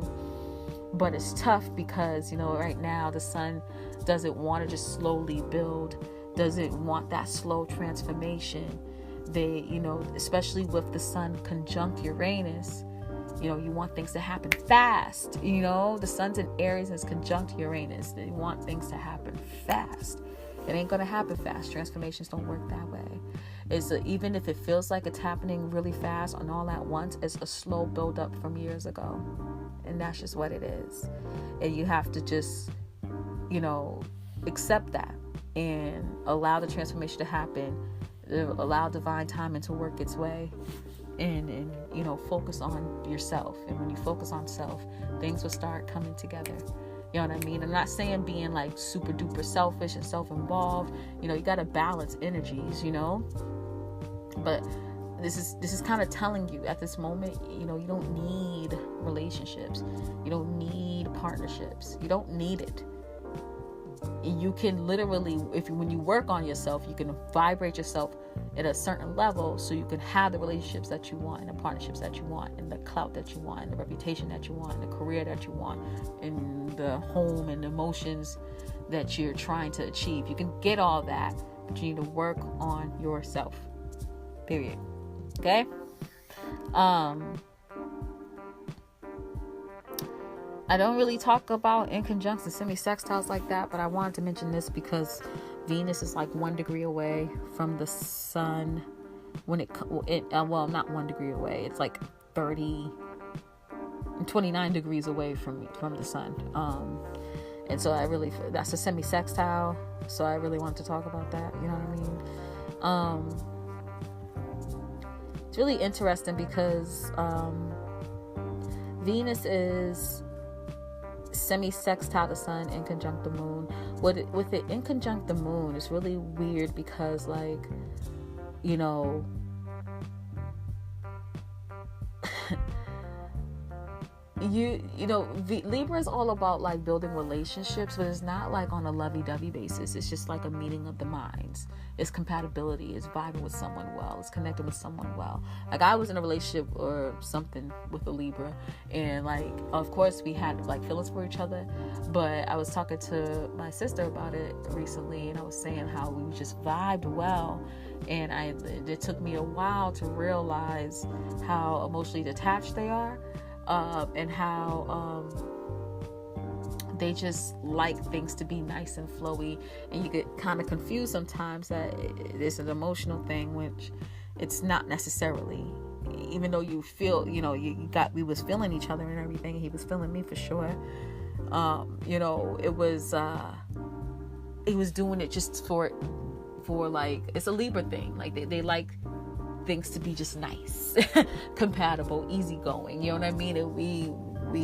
But it's tough because, right now the sun doesn't want to just slowly build doesn't want that slow transformation. They, especially with the sun conjunct Uranus, you want things to happen fast. The sun's in Aries and it's conjunct Uranus. They want things to happen fast. It ain't gonna happen fast. Transformations don't work that way. Even if it feels like it's happening really fast and all at once, it's a slow build up from years ago. And that's just what it is. And you have to just, accept that and allow the transformation to happen. Allow divine timing to work its way. And focus on yourself. And when you focus on self, things will start coming together. You know what I mean? I'm not saying being like super duper selfish and self-involved. You got to balance energies, But this is kind of telling you at this moment, you don't need relationships. You don't need partnerships. You don't need it. You can literally, when you work on yourself, you can vibrate yourself at a certain level so you can have the relationships that you want and the partnerships that you want and the clout that you want and the reputation that you want and the career that you want and the home and the emotions that you're trying to achieve. You can get all that, but you need to work on yourself. Period. Okay? I don't really talk about in conjuncts and semi-sextiles like that, but I wanted to mention this because Venus is like 1 degree away from the sun when not 1 degree away. It's like 29 degrees away from the sun. And so that's a semi-sextile. So I really wanted to talk about that. You know what I mean? It's really interesting because Venus is semi-sextile the sun in conjunct the moon. With it in conjunct the moon, it's really weird because Libra is all about like building relationships, but it's not like on a lovey-dovey basis. It's just like a meeting of the minds. It's compatibility. It's vibing with someone well. It's connecting with someone well. Like I was in a relationship or something with a Libra, and like of course we had like feelings for each other, but I was talking to my sister about it recently, and I was saying how we just vibed well, and it took me a while to realize how emotionally detached they are. And how they just like things to be nice and flowy, and you get kind of confused sometimes that it's an emotional thing, which it's not necessarily. Even though you feel, we was feeling each other and everything, and he was feeling me for sure. He was doing it just for like, it's a Libra thing. Like they like things to be just nice, compatible, easygoing. You know what I mean? And we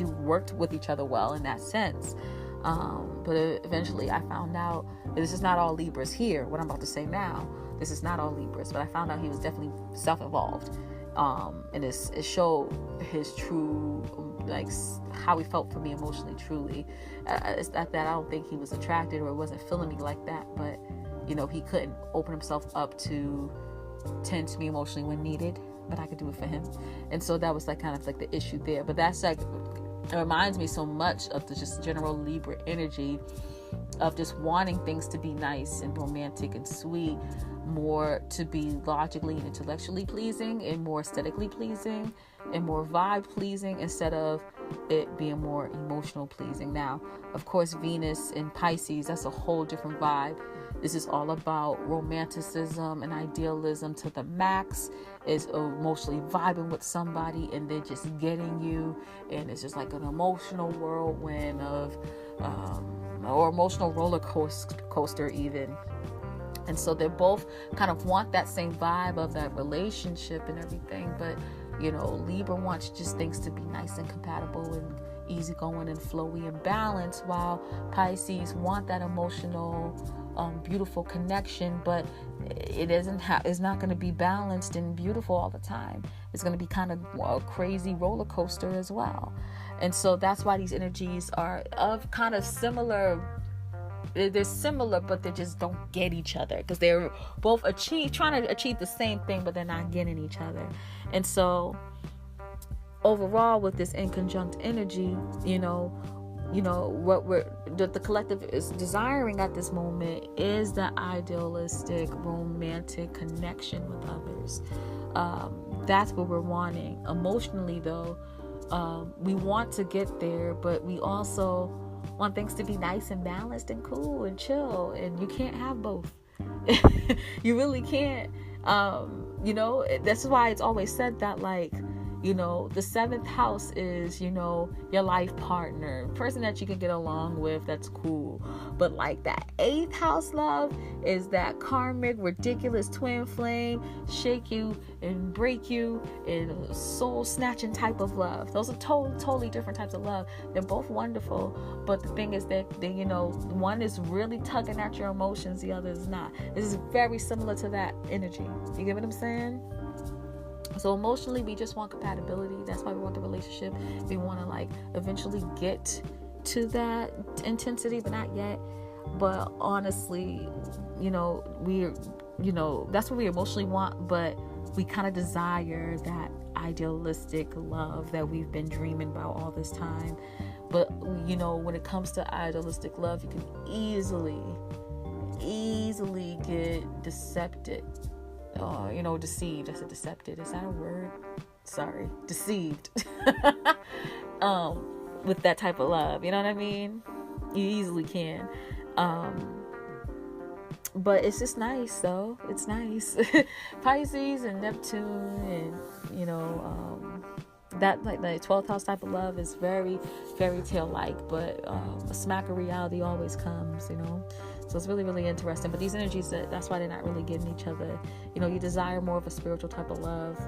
worked with each other well in that sense. But eventually I found out that this is not all Libras here. What I'm about to say now, this is not all Libras, but I found out he was definitely self-involved. And it showed his true, like how he felt for me emotionally, truly. It's not that I don't think he was attracted or wasn't feeling me like that, but he couldn't open himself up to tend to me emotionally when needed, but I could do it for him. And so that was like kind of like the issue there. But that's like, it reminds me so much of the just general Libra energy of just wanting things to be nice and romantic and sweet, more to be logically and intellectually pleasing and more aesthetically pleasing and more vibe pleasing instead of it being more emotional pleasing. Now, of course, Venus in Pisces, that's a whole different vibe. This is all about romanticism and idealism to the max. It's emotionally vibing with somebody and they're just getting you, and it's just like an emotional whirlwind of or emotional roller coaster even. And so they both kind of want that same vibe of that relationship and everything, but Libra wants just things to be nice and compatible and easygoing and flowy and balanced, while Pisces want that emotional, beautiful connection, but it's not going to be balanced and beautiful all the time. It's going to be kind of a crazy roller coaster as well. And so that's why these energies are of kind of similar. They're similar, but they just don't get each other because they're both trying to achieve the same thing, but they're not getting each other. And so overall with this in conjunct energy, what the collective is desiring at this moment is the idealistic romantic connection with others. That's what we're wanting. Emotionally though, we want to get there, but we also want things to be nice and balanced and cool and chill, and you can't have both. You really can't. That's why it's always said that, like, the 7th house is, your life partner, person that you can get along with, that's cool. But like that 8th house love is that karmic, ridiculous twin flame, shake you and break you, and soul snatching type of love. Those are totally different types of love. They're both wonderful, but the thing is that one is really tugging at your emotions, the other is not. This is very similar to that energy. You get what I'm saying? So emotionally, we just want compatibility. That's why we want the relationship. We want to, like, eventually get to that intensity, but not yet. But honestly, we're, that's what we emotionally want, but we kind of desire that idealistic love that we've been dreaming about all this time. But, when it comes to idealistic love, you can easily get deceived. Deceived. I said decepted. Is that a word? Sorry. Deceived. With that type of love. You know what I mean? You easily can. But it's just nice, though. It's nice. Pisces and Neptune and, that, like, the 12th house type of love is very fairy tale like, but a smack of reality always comes, So it's really, really interesting. But these energies, that's why they're not really getting each other. You desire more of a spiritual type of love.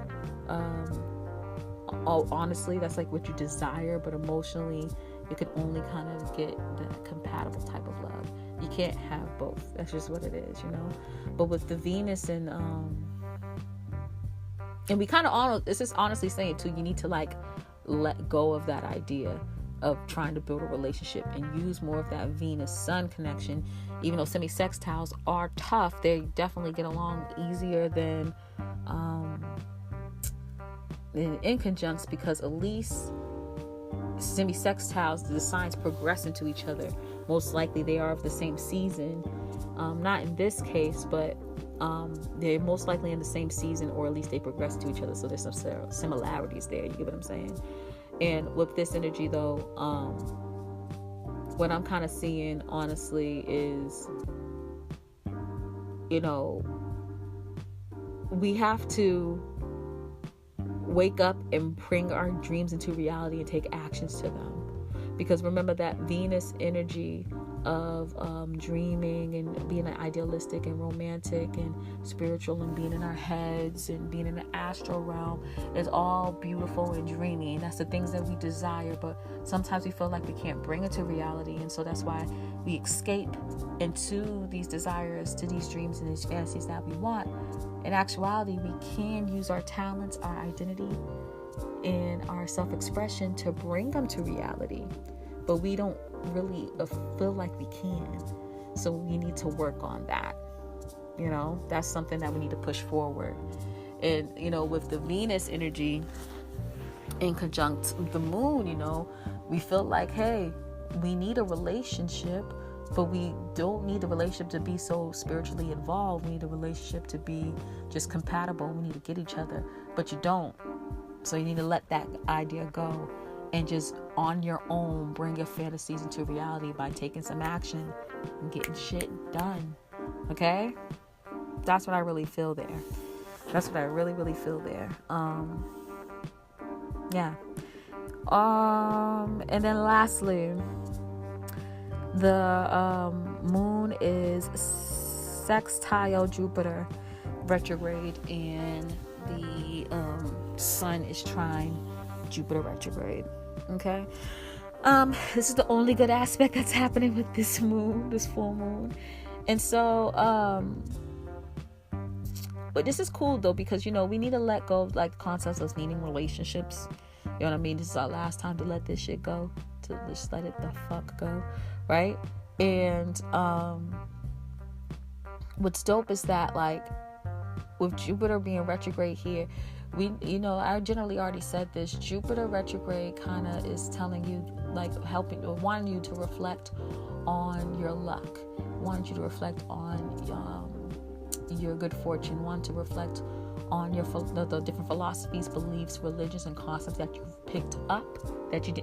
Honestly, that's like what you desire, but emotionally, you can only kind of get the compatible type of love. You can't have both. That's just what it is, But with the Venus and we kind of this is honestly saying too, you need to, like, let go of that idea of trying to build a relationship and use more of that Venus-Sun connection. Even though semi-sextiles are tough, they definitely get along easier than in conjuncts, because at least semi-sextiles, the signs progress into each other. Most likely they are of the same season. Not in this case, but they're most likely in the same season, or at least they progress to each other. So there's some similarities there. You get what I'm saying? And with this energy, though, what I'm kind of seeing, honestly, is, we have to wake up and bring our dreams into reality and take actions to them. Because remember that Venus energy of dreaming and being idealistic and romantic and spiritual and being in our heads and being in the astral realm is all beautiful and dreamy, and that's the things that we desire, but sometimes we feel like we can't bring it to reality, and so that's why we escape into these desires, to these dreams and these fantasies that we want. In actuality, we can use our talents, our identity, and our self-expression to bring them to reality, but we don't really feel like we can. So we need to work on that. That's something that we need to push forward. And with the Venus energy in conjunct the moon, we feel like, hey, we need a relationship, but we don't need the relationship to be so spiritually involved. We need a relationship to be just compatible. We need to get each other, but you don't. So you need to let that idea go and just on your own bring your fantasies into reality by taking some action and getting shit done. Okay? That's what I really feel there. That's what I really, really feel there. Yeah. And then lastly, the moon is sextile Jupiter retrograde, and the sun is trine Jupiter retrograde. Okay. This is the only good aspect that's happening with this full moon. And so, but this is cool though, because, we need to let go of, like, concepts of needing relationships. You know what I mean? This is our last time to let this shit go, to just let it the fuck go. Right. And, what's dope is that, like, with Jupiter being retrograde here, I generally already said this. Jupiter retrograde kind of is telling you, like, helping or wanting you to reflect on your luck, wanting you to reflect on your good fortune, wanting to reflect on the different philosophies, beliefs, religions, and concepts that you've picked up, that you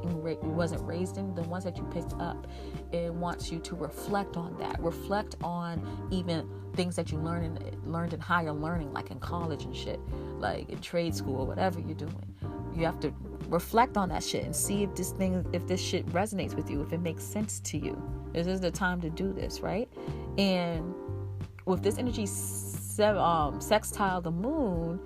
wasn't raised in, the ones that you picked up. It wants you to reflect on that. Reflect on even things that you learned in higher learning, like in college and shit, like in trade school, whatever you're doing. You have to reflect on that shit and see if this shit resonates with you, if it makes sense to you. This is the time to do this, right? And with this energy sextile the moon,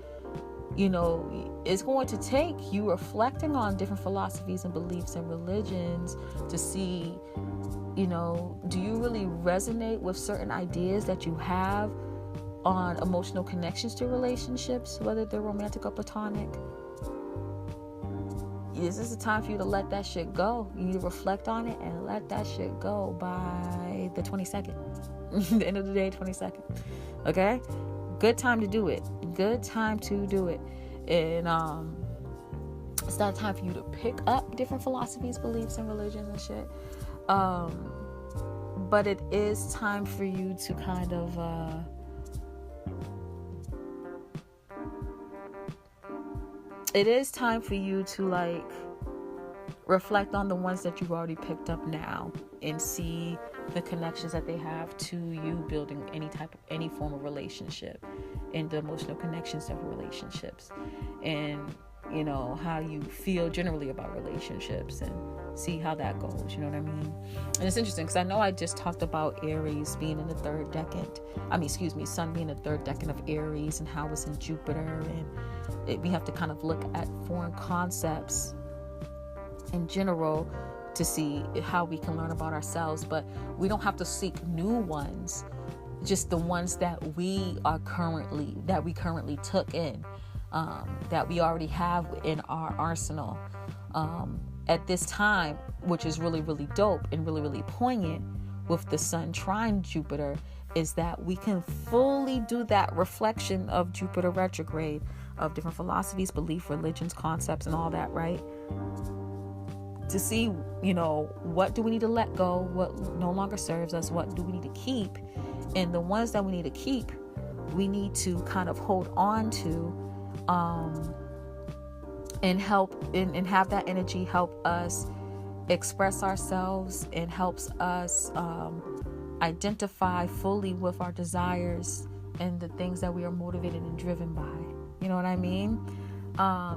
it's going to take you reflecting on different philosophies and beliefs and religions to see, do you really resonate with certain ideas that you have on emotional connections to relationships, whether they're romantic or platonic? This is the time for you to let that shit go. You need to reflect on it and let that shit go by the 22nd. The end of the day, 22nd. Okay? Good time to do it. Good time to do it. And it's not time for you to pick up different philosophies, beliefs, and religions and shit. But it is time for you to kind of it is time for you to, like, reflect on the ones that you've already picked up now and see the connections that they have to you building any form of relationship, and the emotional connections of relationships, and how you feel generally about relationships, and see how that goes. You know what I mean? And it's interesting because I know I just talked about Aries being in the third decan. Sun being in the third decan of Aries, and how it's in Jupiter, and we have to kind of look at foreign concepts in general to see how we can learn about ourselves. But we don't have to seek new ones, just the ones that we currently took in, that we already have in our arsenal at this time, which is really, really dope and really, really poignant with the Sun trine Jupiter, is that we can fully do that reflection of Jupiter retrograde, of different philosophies, belief, religions, concepts, and all that, right? To see, what do we need to let go, what no longer serves us, what do we need to keep, and the ones that we need to keep, we need to kind of hold on to, and help and have that energy help us express ourselves, and helps us identify fully with our desires and the things that we are motivated and driven by. You know what I mean?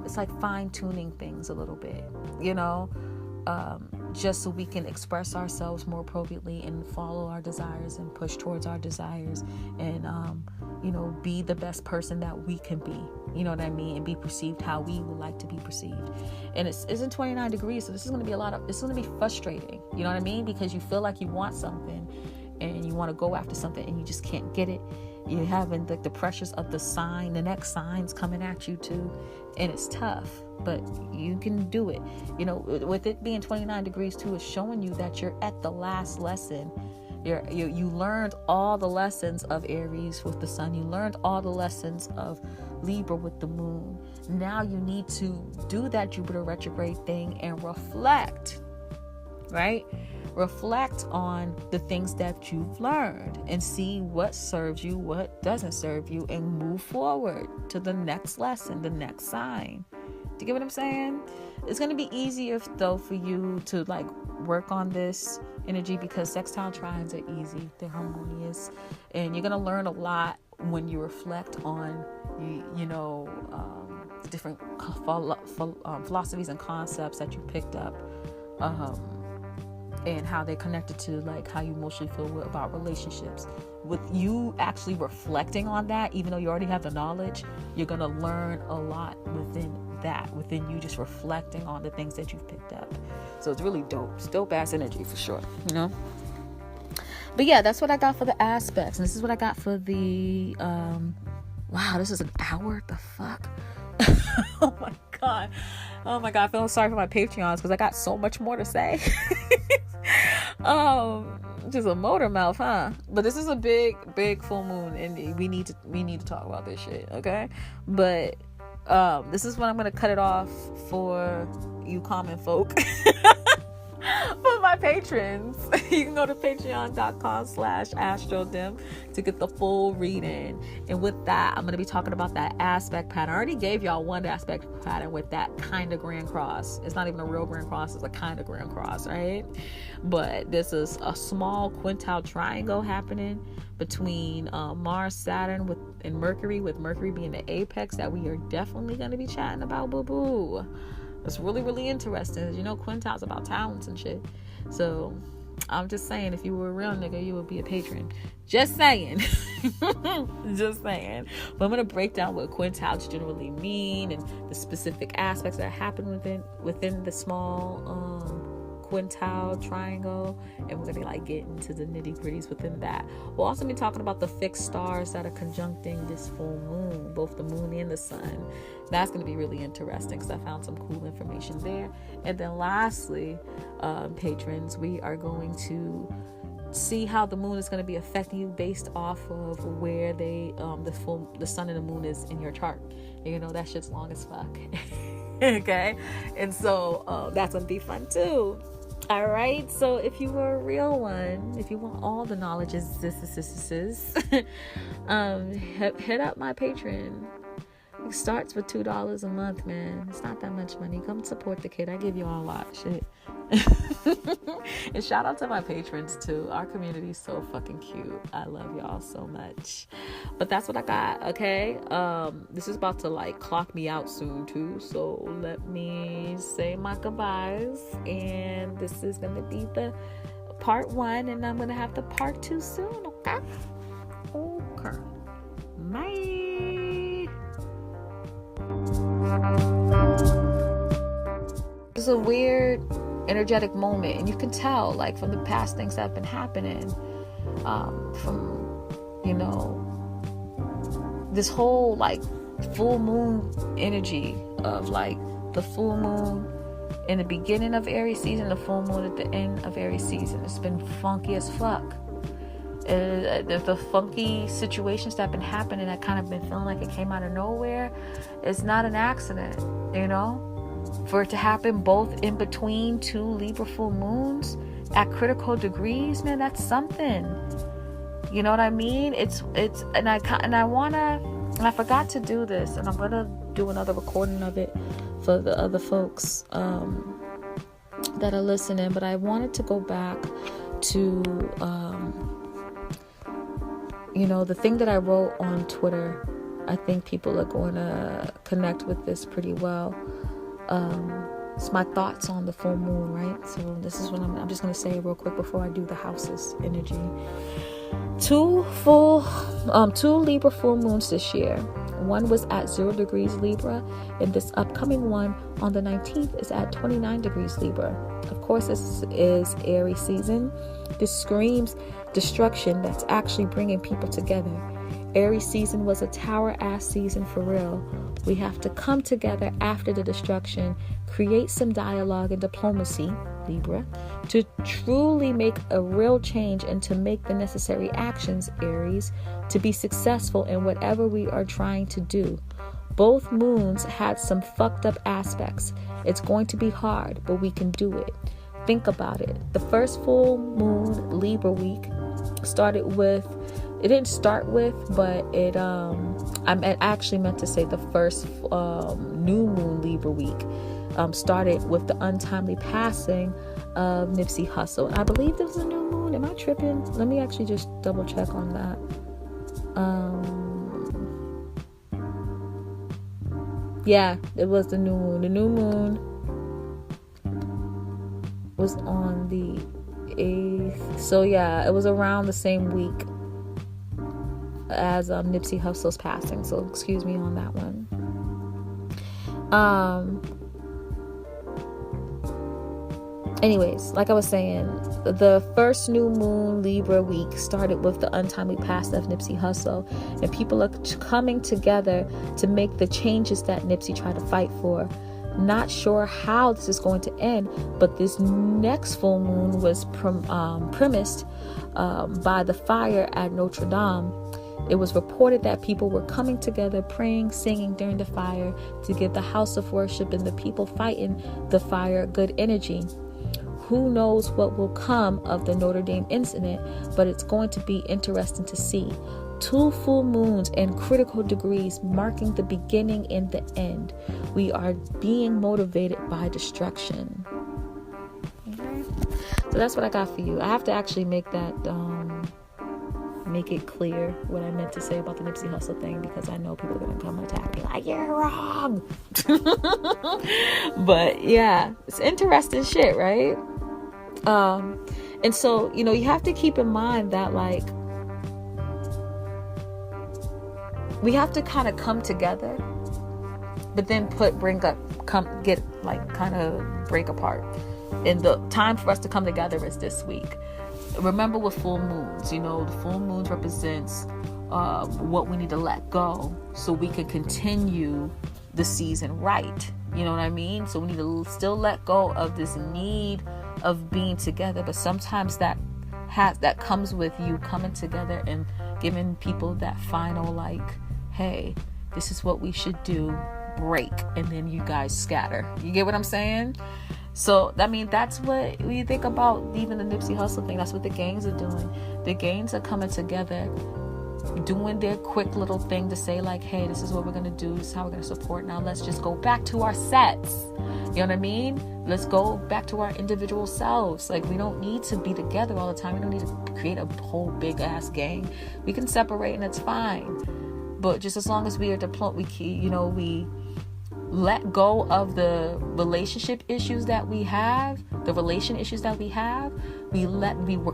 It's like fine-tuning things a little bit, just so we can express ourselves more appropriately and follow our desires and push towards our desires, and be the best person that we can be, you know what I mean, and be perceived how we would like to be perceived. And it's in 29 degrees, so this is going to be it's going to be frustrating, you know what I mean, because you feel like you want something and you want to go after something and you just can't get it. You're having the pressures of the next sign's coming at you too, and it's tough, but you can do it. With it being 29 degrees too, it's showing you that you're at the last lesson. You learned all the lessons of Aries with the Sun. You learned all the lessons of Libra with the Moon. Now you need to do that Jupiter retrograde thing and reflect, right? Reflect on the things that you've learned and see what serves you, what doesn't serve you, and move forward to the next lesson, the next sign. Do you get what I'm saying? It's going to be easier though for you to work on this energy, because sextile trines are easy, they're harmonious, and you're going to learn a lot when you reflect on the different philosophies and concepts that you picked up, and how they're connected to how you emotionally feel about relationships. With you actually reflecting on that, even though you already have the knowledge, you're going to learn a lot within you just reflecting on the things that you've picked up. So it's really dope. It's dope ass energy for sure, But yeah, that's what I got for the aspects. And this is what I got for the wow, this is an hour? The fuck? Oh my god, I feel sorry for my Patreons because I got so much more to say. Just a motor mouth, huh? But this is a big full moon, and we need to talk about this shit, okay? But this is when I'm going to cut it off for you common folk. For my patrons, you can go to patreon.com/AstroDim to get the full reading. And with that, I'm going to be talking about that aspect pattern. I already gave y'all one aspect pattern with that kind of grand cross. It's not even a real grand cross. It's a kind of grand cross, right? But this is a small quintile triangle happening between Mars, Saturn and Mercury, with Mercury being the apex, that we are definitely going to be chatting about, boo-boo. It's really, really interesting. You know, quintile's about talents and shit. So I'm just saying, if you were a real nigga, you would be a patron. Just saying. Just saying. But I'm going to break down what quintiles generally mean and the specific aspects that happen within the small quintile triangle, and we're gonna get into the nitty-gritties within that. We'll also be talking about the fixed stars that are conjuncting this full moon, both the moon and the sun. That's going to be really interesting because I found some cool information there. And then lastly, patrons, we are going to see how the moon is going to be affecting you based off of where the sun and the moon is in your chart. And you know, that shit's long as fuck. Okay, and so that's going to be fun too. All right, so if you were a real one, if you want all the knowledge, hit up my Patreon. It starts with $2 a month, man. It's not that much money. Come support the kid. I give you all a lot of shit. And shout out to my patrons too. Our community is so fucking cute. I love y'all so much. But that's what I got. Okay, this is about to clock me out soon too, so let me say my goodbyes. And this is gonna be the part 1, and I'm gonna have the part 2 soon. Okay, bye. It's a weird energetic moment, and you can tell from the past things that have been happening, from this whole full moon energy of the full moon in the beginning of Aries season, the full moon at the end of Aries season. It's been funky as fuck. The funky situations that have been happening, that kind of been feeling like it came out of nowhere. It's not an accident, for it to happen both in between 2 Libra full moons at critical degrees, man. That's something. You know what I mean? I forgot to do this, and I'm gonna do another recording of it for the other folks that are listening. But I wanted to go back to the thing that I wrote on Twitter. I think people are going to connect with this pretty well. It's my thoughts on the full moon, right? So this is what I'm just going to say real quick before I do the houses energy. 2 Libra full moons this year. One was at 0 degrees Libra, and this upcoming one on the 19th is at 29 degrees Libra. Of course, this is Aries season. This screams destruction that's actually bringing people together. Aries season was a tower ass season for real. We have to come together after the destruction, create some dialogue and diplomacy, Libra, to truly make a real change and to make the necessary actions, Aries, to be successful in whatever we are trying to do. Both moons had some fucked up aspects. It's going to be hard, but we can do it. Think about it. The first full moon Libra week didn't start with, but I actually meant to say the first new moon Libra week started with the untimely passing of Nipsey Hussle. And I believe there was a new moon. Am I tripping? Let me actually just double check on that. Yeah, it was the new moon. The new moon was on the 8th. So yeah, it was around the same week as Nipsey Hussle's passing. So excuse me on that one. Anyways, like I was saying, the first new moon Libra week started with the untimely passing of Nipsey Hussle, and people are coming together to make the changes that Nipsey tried to fight for. Not sure how this is going to end, but this next full moon was premised by the fire at Notre Dame. It was reported that people were coming together, praying, singing during the fire to give the house of worship and the people fighting the fire good energy. Who knows what will come of the Notre Dame incident, but it's going to be interesting to see. 2 full moons and critical degrees marking the beginning and the end. We are being motivated by destruction. Okay. So that's what I got for you. I have to actually make it clear what I meant to say about the Nipsey Hussle thing, because I know people are going to come and attack me like, you're wrong. But yeah, it's interesting shit, right? And so, you have to keep in mind that, like, we have to kind of come together, but then break apart. And the time for us to come together is this week. Remember, with full moons, the full moons represents what we need to let go so we can continue the season right. You know what I mean? So we need to still let go of this need of being together, but sometimes that comes with you coming together and giving people that final, like, hey, this is what we should do, break, and then you guys scatter. You get what I'm saying? So, I mean, that's what we think about. Even the Nipsey Hussle thing, that's what the gangs are doing. The gangs are coming together, doing their quick little thing to say, like, hey, this is what we're going to do, this is how we're going to support. Now let's just go back to our sets. You know what I mean? Let's go back to our individual selves. Like, we don't need to be together all the time. We don't need to create a whole big ass gang. We can separate and it's fine. But just as long as we are we let go of the relationship issues that we have, we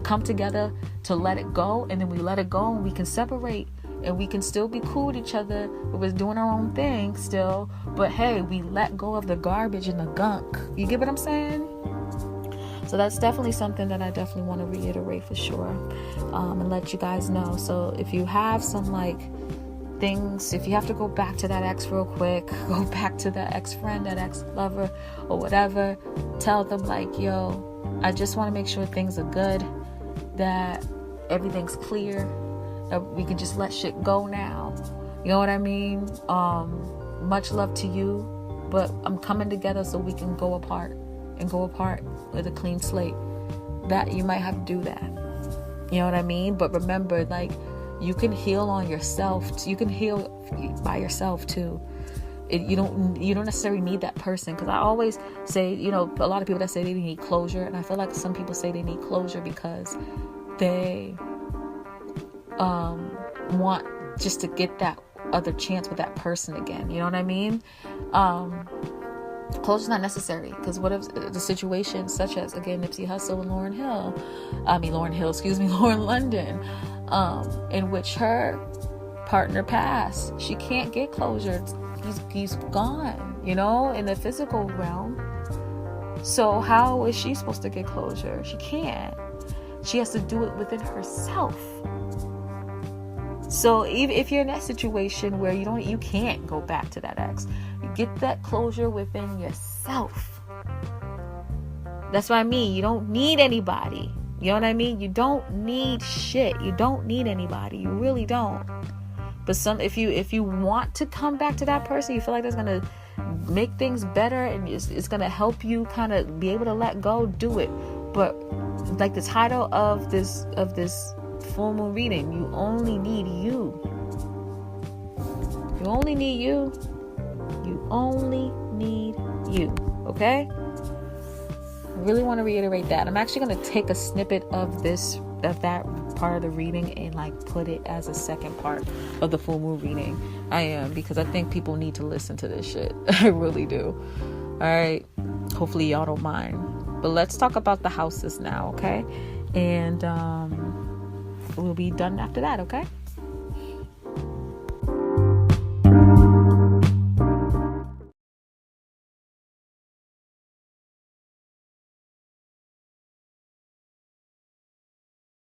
come together to let it go, and then we let it go and we can separate and we can still be cool with each other. We're doing our own thing still, but hey, we let go of the garbage and the gunk. You get what I'm saying? So that's definitely something that I definitely want to reiterate for sure, and let you guys know. So if you have some things, if you have to go back to that ex real quick, go back to that ex-friend, that ex-lover or whatever, tell them yo, I just want to make sure things are good, that everything's clear, that we can just let shit go now. You know what I mean? Much love to you, but I'm coming together so we can go apart with a clean slate. That you might have to do that. You know what I mean? But remember, you can heal on yourself. You can heal by yourself too. You don't necessarily need that person. Because I always say, a lot of people that say they need closure, and I feel like some people say they need closure because they want just to get that other chance with that person again. You know what I mean? Closure's not necessary, because what if the situation, such as again Nipsey Hussle and Lauren London, in which her partner passed, she can't get closure. He's gone, in the physical realm. So how is she supposed to get closure? She can't. She has to do it within herself. So even if you're in that situation where you can't go back to that ex, you get that closure within yourself. That's what I mean. You don't need anybody. You know what I mean? You don't need shit. You don't need anybody. You really don't. But if you want to come back to that person, you feel like that's gonna make things better and it's gonna help you kind of be able to let go, do it. But like the title of this full moon reading, you only need you. You only need you. You only need you. Okay? I really want to reiterate that. I'm actually going to take a snippet of that part of the reading and put it as a second part of the full moon reading. I am, because I think people need to listen to this shit. I really do. All right. Hopefully y'all don't mind. But let's talk about the houses now, okay? And we'll be done after that, okay?